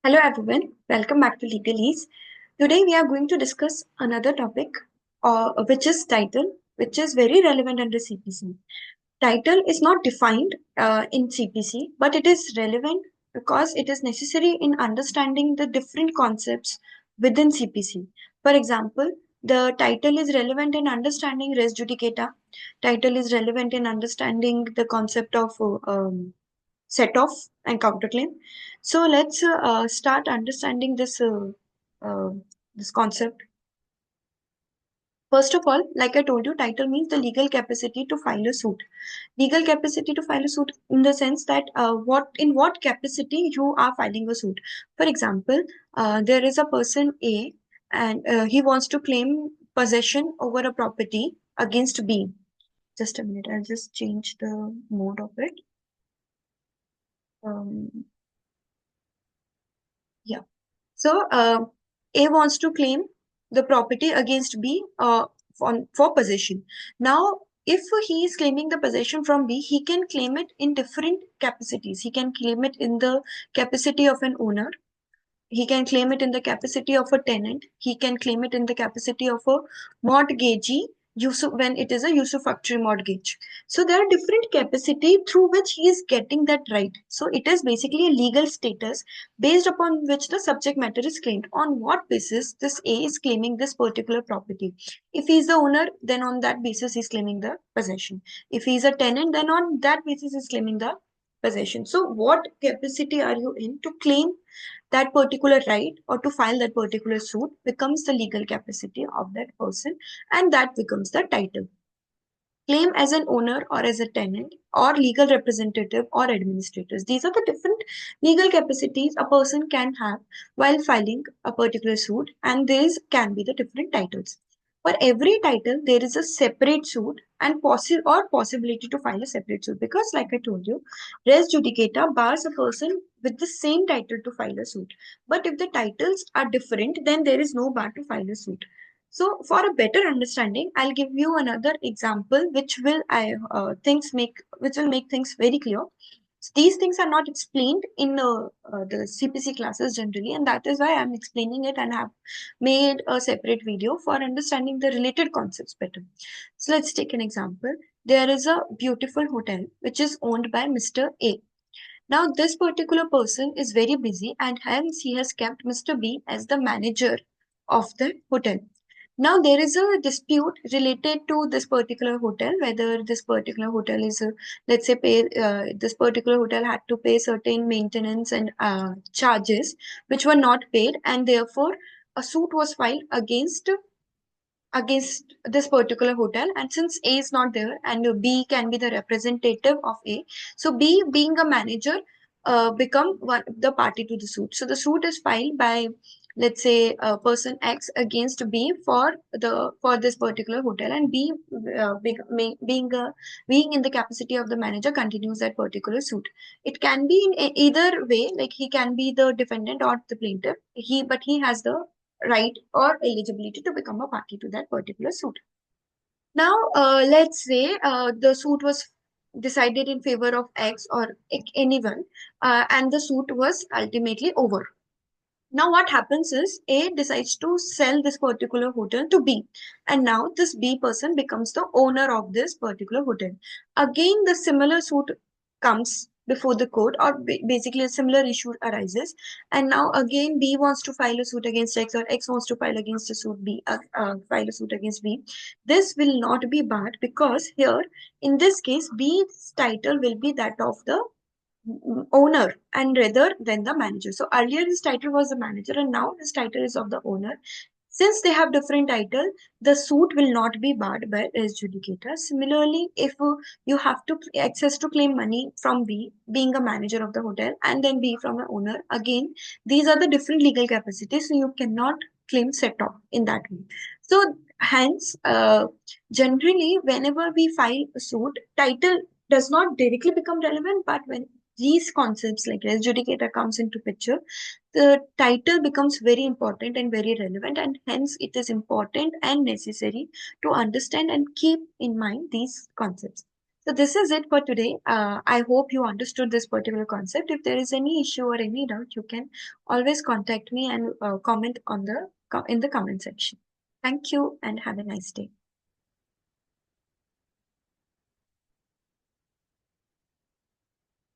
Hello everyone, welcome back to LegalEase. Today we are going to discuss another topic, which is title, which is very relevant under CPC. Title is not defined in CPC, but it is relevant because it is necessary in understanding the different concepts within CPC. For example, the title is relevant in understanding res judicata. Title is relevant in understanding the concept of set off and counterclaim. So let's start understanding uh, this concept. First of all, like I told you, title means the legal capacity to file a suit. Legal capacity to file a suit in the sense that what capacity you are filing a suit. For example, there is a person A and he wants to claim possession over a property against B. Just a minute, I'll just change the mode of it. Um, yeah. So A wants to claim the property against B for possession. Now, if he is claiming the possession from B, he can claim it in different capacities. He can claim it in the capacity of an owner. He can claim it in the capacity of a tenant. He can claim it in the capacity of a mortgagee when it is a usufructory mortgage. So there are different capacity through which he is getting that right. So it is basically a legal status based upon which the subject matter is claimed. On what basis this A is claiming this particular property? If he is the owner, then on that basis he is claiming the possession. If he is a tenant, then on that basis he is claiming the possession. So what capacity are you in to claim that particular right or to file that particular suit becomes the legal capacity of that person, and that becomes the title. Claim as an owner or as a tenant or legal representative or administrators. These are the different legal capacities a person can have while filing a particular suit, and these can be the different titles. For every title, there is a separate suit and possibility to file a separate suit because, like I told you, res judicata bars a person with the same title to file a suit. But if the titles are different, then there is no bar to file a suit. So, for a better understanding, I'll give you another example, which will make things very clear. These things are not explained in the CPC classes generally, and that is why I'm explaining it and have made a separate video for understanding the related concepts better. So, let's take an example. There is a beautiful hotel which is owned by Mr. A. Now, this particular person is very busy, and hence he has kept Mr. B as the manager of the hotel. Now there is a dispute related to this particular hotel, whether this particular hotel is, let's say, this particular hotel had to pay certain maintenance and charges which were not paid, and therefore a suit was filed against this particular hotel. And since A is not there and B can be the representative of A, so B being a manager become the party to the suit. So the suit is filed by, let's say, person X against B for this particular hotel, and B being in the capacity of the manager continues that particular suit. It can be in either way, like he can be the defendant or the plaintiff. He has the right or eligibility to become a party to that particular suit. Now, let's say the suit was decided in favor of X or anyone, and the suit was ultimately over. Now, what happens is A decides to sell this particular hotel to B, and now this B person becomes the owner of this particular hotel. Again, the similar suit comes before the court, or basically a similar issue arises, and now again B wants to file a suit against X, or X wants to file a suit against B. This will not be barred because here, in this case, B's title will be that of the owner and rather than the manager. So earlier his title was the manager and now his title is of the owner. Since they have different title, the suit will not be barred by res judicata. Similarly, if you have to access to claim money from B, being a manager of the hotel, and then B from the owner, again, these are the different legal capacities, so you cannot claim set off in that way. So hence, generally, whenever we file a suit, title does not directly become relevant, but when these concepts like res judicata comes into picture, the title becomes very important and very relevant, and hence it is important and necessary to understand and keep in mind these concepts. So this is it for today. I hope you understood this particular concept. If there is any issue or any doubt, you can always contact me and comment on in the comment section. Thank you and have a nice day.